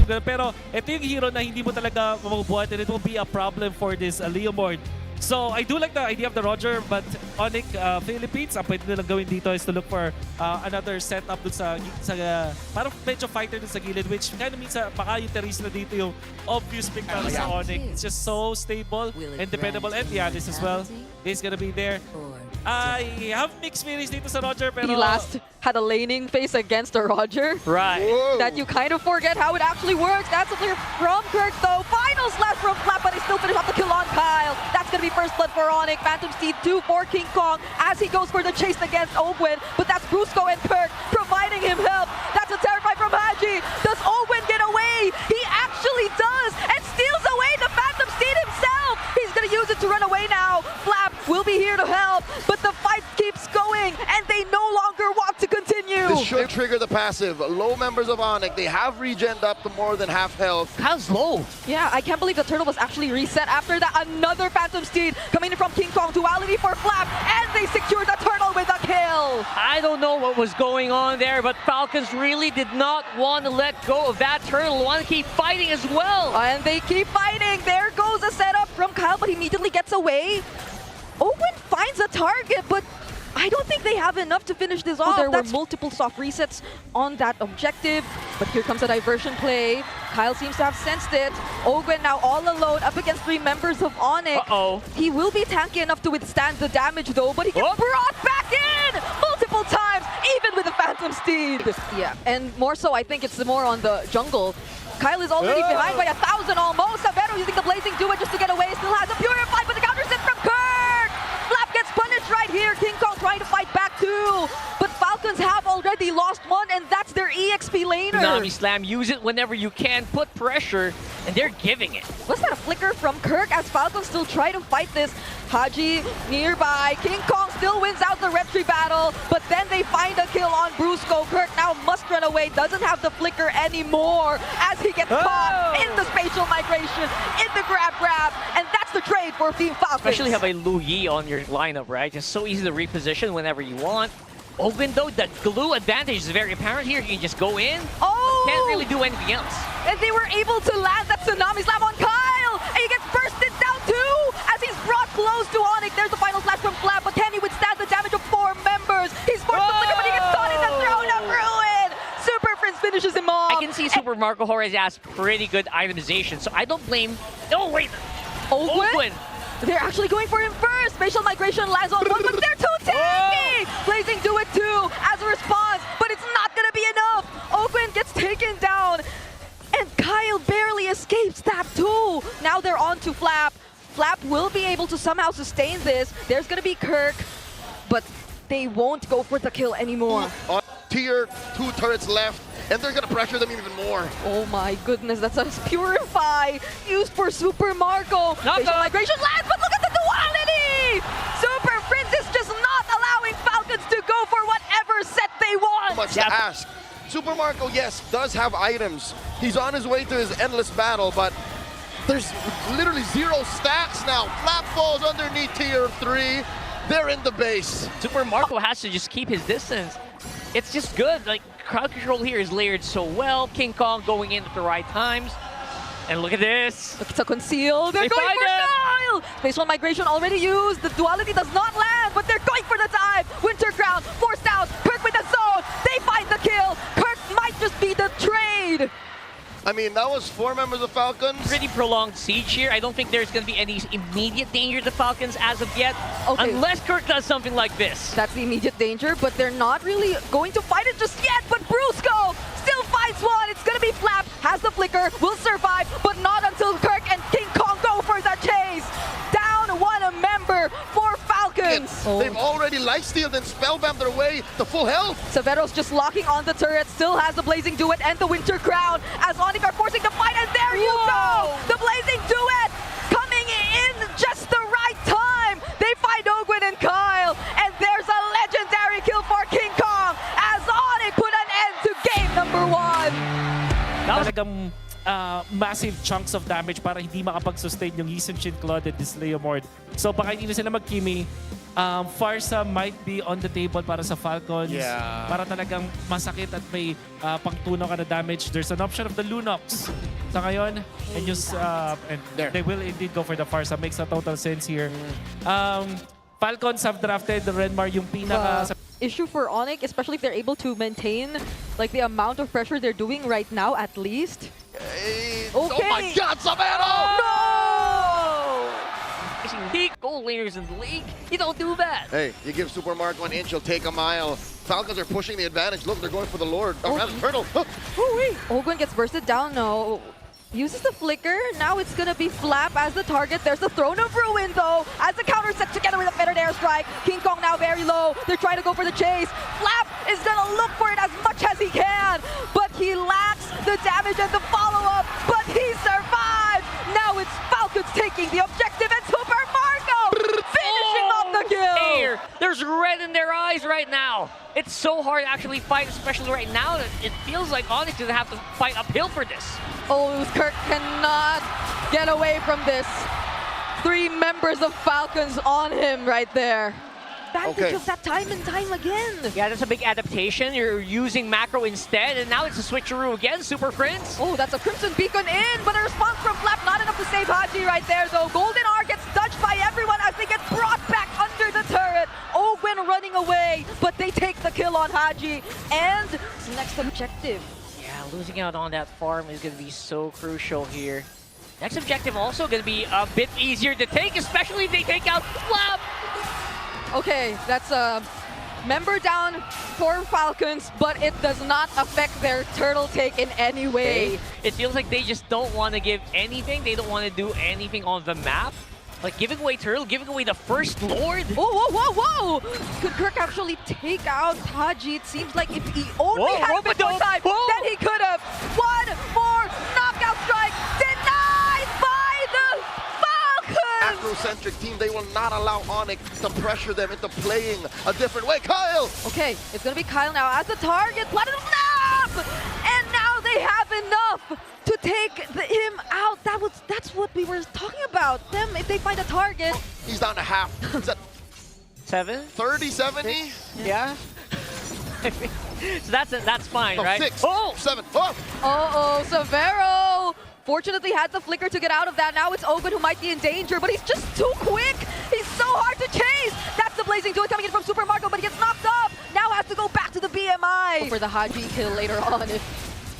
ganun. Pero ito yung hero na hindi mo talaga mabubuhat and it will be a problem for this Leomord. So, I do like the idea of the Roger, but ONIC Philippines, ang pwede nilang gawin dito is to look for another setup dun sa parang medyo fighter dun sa gilid, which kind of means baka yung Therese na dito yung obvious pick para sa ONIC. It's just so stable and dependable. And Yanis as well is gonna be there. I have mixed feelings dito sa Roger, pero... He last had a laning phase against a Roger. Right. Whoa. That you kind of forget how it actually works. That's a clear from Kirk though. Final slash from Flap, but he still finished off the kill on Kyle. That's gonna be first blood for ONIC. Phantom Steed 2 for King Kong as he goes for the chase against Ogwin. But that's Brusco and Kirk providing him help. That's a terrify from Haji. Does Ogwin get away? He actually does and steals away the Phantom Steed himself. He's gonna use it to run away now. Flap will be here to help, but the fight keeps going and they no longer want to continue. This should trigger the passive. Low members of ONIC, they have regened up to more than half health. Kyle's low. Yeah, I can't believe the turtle was actually reset after that. Another Phantom Steed coming in from King Kong. Duality for Flap, and they secured the turtle with a kill. I don't know what was going on there, but Falcons really did not want to let go of that turtle. Want to keep fighting as well. And they keep fighting. There goes a setup from Kyle, but he immediately gets away. Owen finds a target, but I don't think they have enough to finish this off. There were multiple soft resets on that objective, but here comes a diversion play. Kyle seems to have sensed it. Ogwen now all alone up against 3 members of ONIC. Uh-oh. He will be tanky enough to withstand the damage though, but he gets brought back in multiple times, even with the Phantom Steed. Yeah, and more so I think it's more on the jungle. Kyle is already behind by 1,000 almost. Savero using the Blazing Duet just to get away. Still has a Purify, but the counter set from Kirk! Flap gets punished right here. King Kong trying to fight back too. But Falcons have already lost one, and that's their EXP laner. Nami Slam, use it whenever you can. Put pressure, and they're giving it. Was that a flicker from Kirk as Falcons still try to fight this? Haji nearby. King Kong still wins out the Retry battle, but then they find a kill on Brusco. Kirk now must run away, doesn't have the flicker anymore as he gets caught in the spatial migration, in the grab, and that's the trade for Team Falcons. Especially have a Lu Yi on your lineup, right? It's so easy to reposition whenever you want. Open though, the glue advantage is very apparent here. You can just go in. Can't really do anything else. And they were able to land that Tsunami Slam on Kyle! And he gets bursted down too! As he's brought close to ONIC. There's the final slash from Flap, but can he withstand the damage of 4 members? He's forced to flicker, but he gets caught in the throne of ruin! Super Prince finishes him off! I can see Super Marco Horace has pretty good itemization, so I don't blame... Oh, wait! Ogwen? They're actually going for him first! Spatial migration lands on one, but they're too tanky! Blazing do it too as a response, but it's not gonna be enough! Ogwen gets taken down, and Kyle barely escapes that too! Now they're on to Flap. Flap will be able to somehow sustain this. There's gonna be Kirk, but they won't go for the kill anymore. On tier 2 turrets left, and they're gonna pressure them even more. Oh my goodness, that's a Purify used for Super Marco. Spatial migration lands, but look at the duality! Super Prince is just not allowing Falcons to go for whatever set they want. Much to ask. Super Marco, yes, does have items. He's on his way to his endless battle, but there's literally 0 stacks now. Flap falls underneath tier 3. They're in the base. Super Marco has to just keep his distance. It's just good. Like, crowd control here is layered so well. King Kong going in at the right times. And look at this. Look, it's a conceal. They're They going find for it. Kyle! Spatial migration already used. The duality does not land, but they're going for the dive. Winter Ground forced out. Kirk with the zone. They find the kill. Kirk might just be the trade. I mean, that was 4 members of Falcons. Pretty prolonged siege here. I don't think there's going to be any immediate danger to Falcons as of yet. Okay. Unless Kirk does something like this. That's the immediate danger, but they're not really going to fight it just yet. But Brusco still fights one. It's going to be Flap. Has the flicker. Will survive, but not until Kirk and King Kong go for the chase. Down 1 member for Falcons. They've already lifestealed and spellbound their way to full health. Severo's just locking on the turret. Still has the Blazing Duet and the Winter Crown. As ONIC are forcing the fight, and there you go! The Blazing Duet coming in just the right time. They find Ogwen and Kyle, and there's a legendary kill for King Kong as ONIC put an end to game number 1. Talagang massive chunks of damage para hindi makapag-sustain yung Yi Sun Shin Claude and this Leomord. So baka hindi na sila mag-Kimi. Farsa might be on the table para sa Falcons. Yeah. Para talagang masakit at may pangtunaw ka na damage. There's an option of the Lunox. Sa ngayon, and There. they will indeed go for the Farsa. Makes a total sense here. Falcons have drafted the Renmar yung pinaka... Issue for ONIC, especially if they're able to maintain like the amount of pressure they're doing right now, at least. Oh my God, Savero! No! Peak goal laners in the league. You don't do that. Hey, you give Super Marco an inch, he'll take a mile. Falcons are pushing the advantage. Look, they're going for the Lord. Oh, rather, Turtle. Ogwen gets bursted down, no. Uses the flicker. Now it's gonna be Flap as the target. There's the Throne of Ruin, though, as the counter set together with a fettered airstrike. King Kong now very low. They're trying to go for the chase. Flap is gonna look for it as much as he can, but he lacks the damage and the follow-up, but he survived! Now it's Falcons taking the objective and Super Marco finishing off the kill! Here, there's red in their eyes right now. It's so hard to actually fight, especially right now, that it feels like ONIC doesn't have to fight uphill for this. Oh, Kirk cannot get away from this. 3 members of Falcons on him right there. Advantage of that time and time again. Yeah, that's a big adaptation. You're using macro instead, and now it's a switcheroo again, Super Prince. Oh, that's a Crimson Beacon in, but a response from Flap, not enough to save Haji right there, though. Golden R gets dodged by everyone as they get brought back under the turret. Ogwen running away, but they take the kill on Haji. And next objective. Yeah, losing out on that farm is going to be so crucial here. Next objective also going to be a bit easier to take, especially if they take out Flap. Okay, that's a member down for Falcons, but it does not affect their turtle take in any way. It feels like they just don't want to give anything. They don't want to do anything on the map. Like giving away Turtle, giving away the first Lord. Whoa, whoa, whoa, whoa! Could Kirk actually take out Haji? It seems like if he only had a bit more time, then he could have. One more knockout strike denied by the Falcons! Acrocentric team, they will not allow ONIC to pressure them into playing a different way. Kyle! Okay, it's gonna be Kyle now as the target. Platinum Snap! And now they have enough to take him out. That's what we were talking about. Them, if they find a target. He's down to half. Is that 7? 30, 70? Yeah. So that's fine, No, right? 6, Oh! 7. Oh! Uh-oh, Severo! Fortunately had the flicker to get out of that. Now it's Ogun who might be in danger, but he's just too quick. He's so hard to chase. That's the Blazing Duet coming in from Super Marco, but he gets knocked up. Now has to go back to the BMI. For the Haji kill later on, if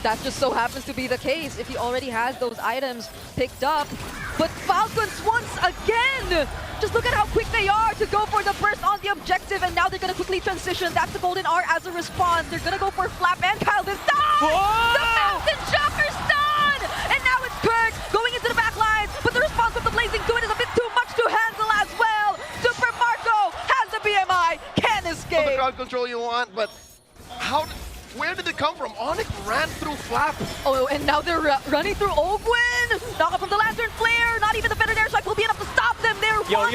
that just so happens to be the case, if he already has those items picked up. But Falcons once again, just look at how quick they are to go for the first on the objective, and now they're gonna quickly transition. That's the Golden R as a response. They're gonna go for Flap and Kyle this time. Whoa! The Mountain Shocker's done! And now it's Kirk going into the back lines, but the response of the Blazing Duet is a bit too much to handle as well. Super Marco has the BMI, can't The escape. crowd control you want, but where did it come from? ONIC ran through Flap. Oh, and now they're running through Ogwen. Knock up from the Lantern Flare. Not even the Fettered Airstrike will be enough to stop them. They're those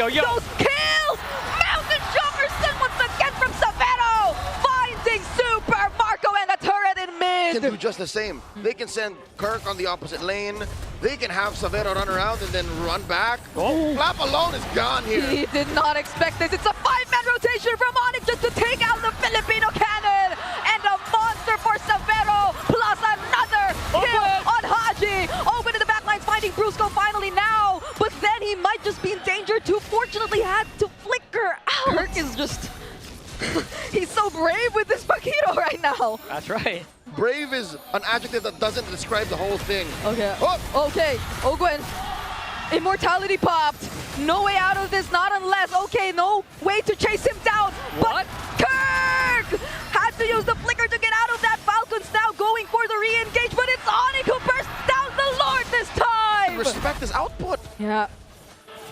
kills. Mountain Jumperson once again from Savero. Finding Super Marco and the turret in mid. Can do just the same. They can send Kirk on the opposite lane. They can have Savero run around and then run back. Oh. Flap alone is gone here. He did not expect this. It's a 5-man rotation from ONIC just to take out the Filipino cannon. And a monster for Savero, plus another kill on Haji. Open in the backlines, finding Brusco finally now. But then he might just be in danger too. Fortunately, had to flicker out. Kirk is just... he's so brave with this Paquito right now. That's right. Brave is an adjective that doesn't describe the whole thing. Okay. Oh. Okay. Ogwen. Immortality popped. No way out of this, not unless. Okay, no way to chase him down. What? But Kirk had to use the flicker to get out of that. Falcons now going for the re-engage, but it's ONIC who bursts down the Lord this time. Respect his output. Yeah.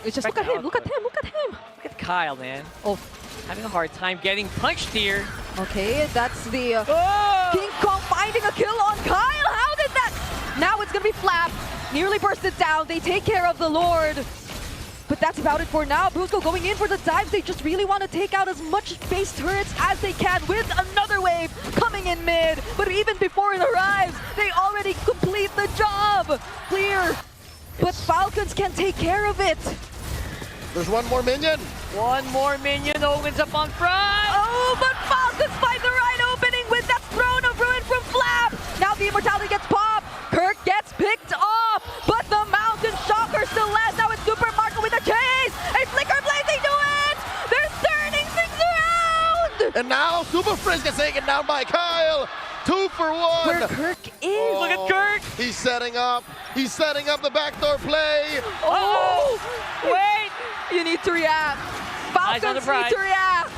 It's just look at him, look at him, look at him. Look at Kyle, man. Oh, Having a hard time getting punched here. okay, that's the Oh! King Kong finding a kill on Kyle. How did that? Now it's gonna be Flap. Nearly bursted down. They take care of the Lord. But that's about it for now. Brusco going in for the dives. They just really want to take out as much base turrets as they can with another wave coming in mid. But even before it arrives, they already complete the job. Clear. But Falcons can take care of it. There's one more minion. One more minion, Owen's up on front! Oh, but Falcons find the right opening with that Throne of Ruin from Flap. Now the Immortality gets popped. Kirk gets picked off, but the Mountain Shocker still lasts. Now it's Super Marco with a chase. A Flicker Blade, they do it! They're turning things around! And now Super Frizz gets taken down by Kyle. 2 for 1. Where Kirk is. Look at Kirk! He's setting up. He's setting up the backdoor play. Oh! Wait! You need to react. Eyes on the Falcons prize. need to react.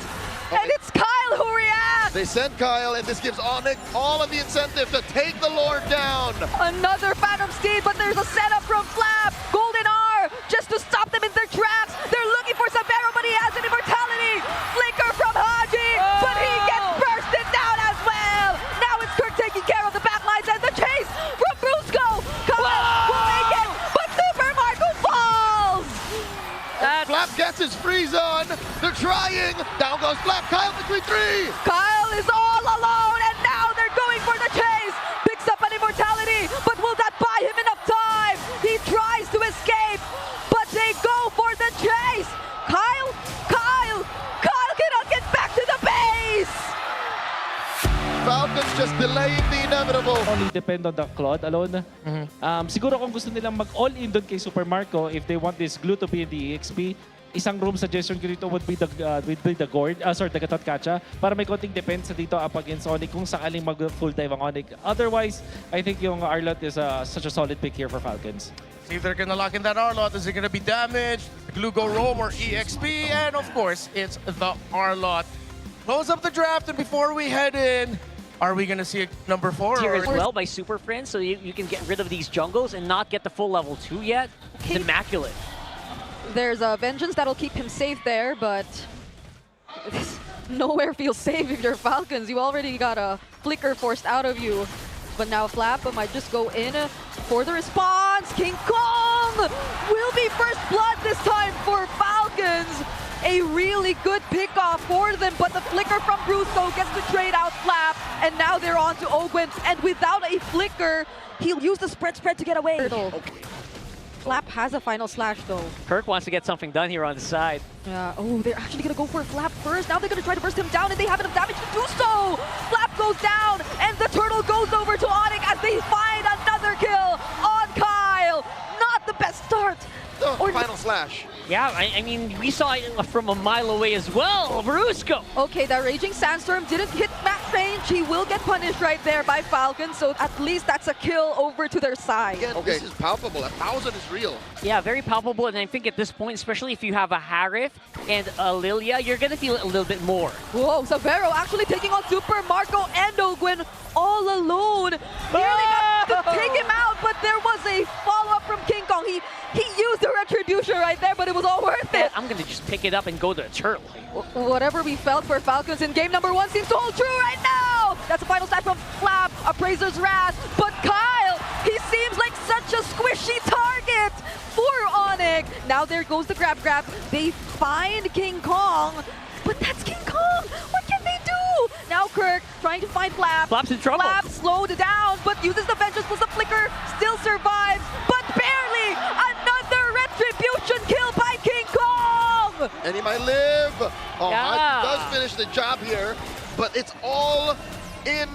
And it's Kyle who reacts. They send Kyle, and this gives ONIC all of the incentive to take the Lord down. Another Phantom Steed, but there's a setup from Flap. Golden R, just to stop them in their tracks. They're looking for Sabero, but he has an Immortality. Flicker from Haji, but he gets bursted down as well. Now it's Kirk taking care of the backlines and the chase from Brusco. Kyle will make it, but Super Marco falls. Flap gets his freeze on. They're trying. Down goes Flap. Kyle between 3. Kyle is all alone, and now they're going for the chase. Picks up an Immortality, but will that buy him enough time? He tries to escape, but they go for the chase. Kyle cannot get back to the base. Falcons just delaying the inevitable. Only depend on the Claude alone. Siguro kung gusto nilang mag-all-in doon kay Super Marco, if they want this glue to be in the EXP, isang room suggestion ko dito would be the Gord, the Gatot-Kacha, para may konting depensa dito up against ONIC kung sakaling mag-full dive ang ONIC. Otherwise, I think yung Arlot is such a solid pick here for Falcons. See if they're gonna lock in that Arlot. Is it gonna be damaged? Glue Go Roam or EXP? And of course, it's the Arlot. Close up the draft, and before we head in, are we gonna see a number 4? Tier as or- well by Super Friends, so you can get rid of these jungles and not get the full level 2 yet. It's immaculate. There's a Vengeance that'll keep him safe there, but nowhere feels safe if you're Falcons. You already got a Flicker forced out of you. But now Flap might just go in for the response. King Kong will be first blood this time for Falcons. A really good pickoff for them, but the Flicker from Brusco gets to trade out Flap, and now they're on to Ogwen. And without a Flicker, he'll use the spread to get away. Okay. Flap has a final slash though. Kirk wants to get something done here on the side. Yeah, oh, they're actually gonna go for Flap first. Now they're gonna try to burst him down, and they have enough damage to do so. Flap goes down, and the turtle goes over to ONIC as they find another kill on Kyle. Not the best start. The Or- final slash. Yeah, I mean, we saw it from a mile away as well. Brusco. Okay, that Raging Sandstorm didn't hit max range. He will get punished right there by Falcon, so at least that's a kill over to their side. Again, Okay. this is palpable. 1,000 is real. Yeah, very palpable, and I think at this point, especially if you have a Harif and a Lilia, you're gonna feel it a little bit more. Whoa, Sabero actually taking on Super Marco and Ogwen all alone. Nearly got to take him out, but there was a follow-up from King Kong. He used the retribution right there, but it was all worth it. I'm gonna just pick it up and go to the turtle. Whatever we felt for Falcons in game number 1 seems to hold true right now. That's a final stat from Flap, Appraiser's Wrath. But Kyle, he seems like such a squishy target for ONIC. Now there goes the grab. They find King Kong, but that's King Kong. What can they do? Now Kirk trying to find Flap. Flap's in trouble. Flap slowed down, but uses the Vengeance plus the Flicker, still survives, but barely. Another retribution kill by King Kong. And he might live. Oh, Yeah. Haji does finish the job here, but it's all in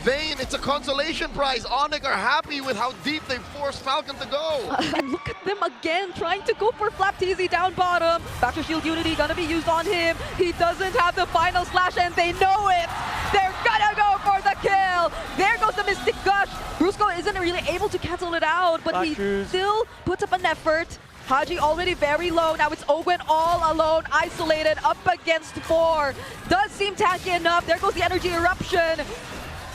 vain. It's a consolation prize. ONIC are happy with how deep they forced Falcon to go. And look at them again, trying to go for Flap TZ down bottom. Factor Shield Unity gonna be used on him. He doesn't have the final slash, and they know it. They're gonna go for the kill. There goes the Mystic Gush. Brusco isn't really able to cancel it out, but he still puts up an effort. Haji already very low. Now it's Ogwen all alone, isolated, up against 4. Does seem tanky enough. There goes the Energy Eruption.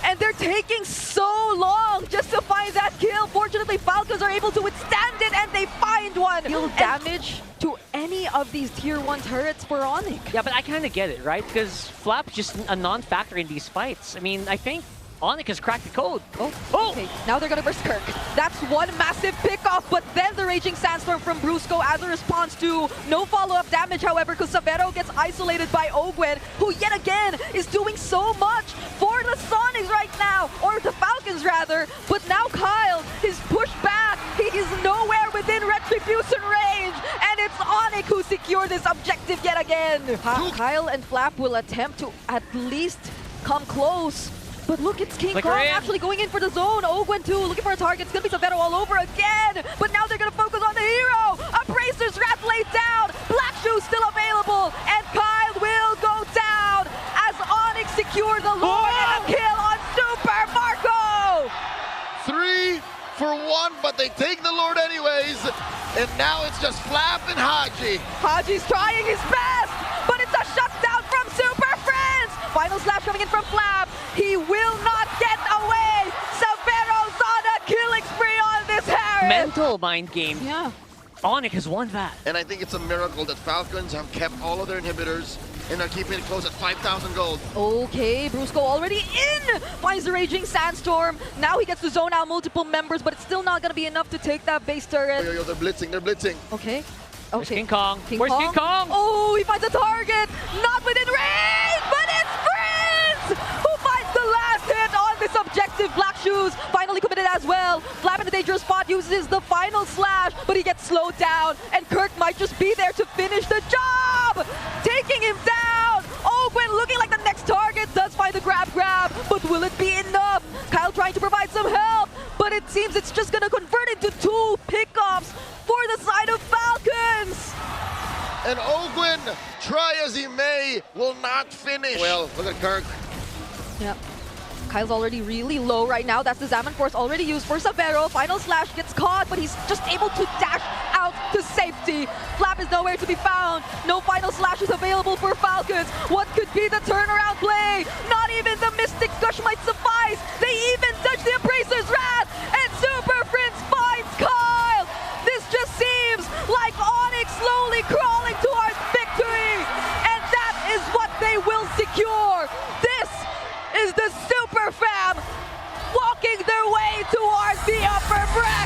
And they're taking so long just to find that kill. Fortunately, Falcons are able to withstand it, and they find one. Deal damage to any of these tier 1 turrets for ONIC. Yeah, but I kind of get it, right? Because Flap's just a non-factor in these fights. I mean, I think ONIC has cracked the code. Oh, okay. Now they're gonna burst Kirk. That's one massive pickoff, but then the Raging Sandstorm from Brusco as a response to no follow-up damage, however, because Sabero gets isolated by Ogwen, who yet again is doing so much for the Sonics right now, or the Falcons rather. But now Kyle is pushed back. He is nowhere within retribution range, and it's ONIC who secure this objective again. Kyle and Flap will attempt to at least come close. But look, it's King Flicker Kong in. actually going in for the zone. Ogwen too, looking for a target. It's going to be Savero all over again. But now they're going to focus on the hero. Abrasers Rat laid down. Black Shoe still available. And Kyle will go down as ONIC secures the Lord and a kill on Super Marco. 3 for 1, but they take the Lord anyways. And now it's just Flap and Haji. Haji's trying his best, but it's a shutdown from Super Friends. Final slash coming in from Flap. He will not get away. Savero's on a killing spree on this Harris. Mental mind game. Yeah. ONIC has won that. And I think it's a miracle that Falcons have kept all of their inhibitors and are keeping it close at 5,000 gold. Okay, Brusco already in. Finds the Raging Sandstorm. Now he gets to zone out multiple members, but it's still not going to be enough to take that base turret. Yo, they're blitzing, they're blitzing. Okay. There's Okay. King Kong. King Where's Kong? King Kong? Oh, he finds a target. Not within range, but it's Prince who finds the last hit on this objective. Black Shoes finally committed as well. Flap in the dangerous spot uses the final slash, but he gets slowed down. And Kirk might just be there to finish the job. Taking him down. Ogwen looking like the next target. Does find the grab, but will it be enough? Kyle trying to provide some help, but it seems it's just going to convert into 2 pickups for the side of Falcons. And Ogwen, try as he may, will not finish. Well, look at Kirk. Yep. Kyle's already really low right now. That's the Zaman Force already used for Savero. Final slash gets caught, but he's just able to dash out to safety. Flap is nowhere to be found. No final slash is available for Falcons. What could be the turnaround play? Not even the Mystic Gush might suffice. They even touch the Embracer's Wrath, and Super Prince finds Kyle. This just seems like ONIC slowly crawling towards victory, and that is what they will secure. This is the Super Fam walking their way towards the upper bracket.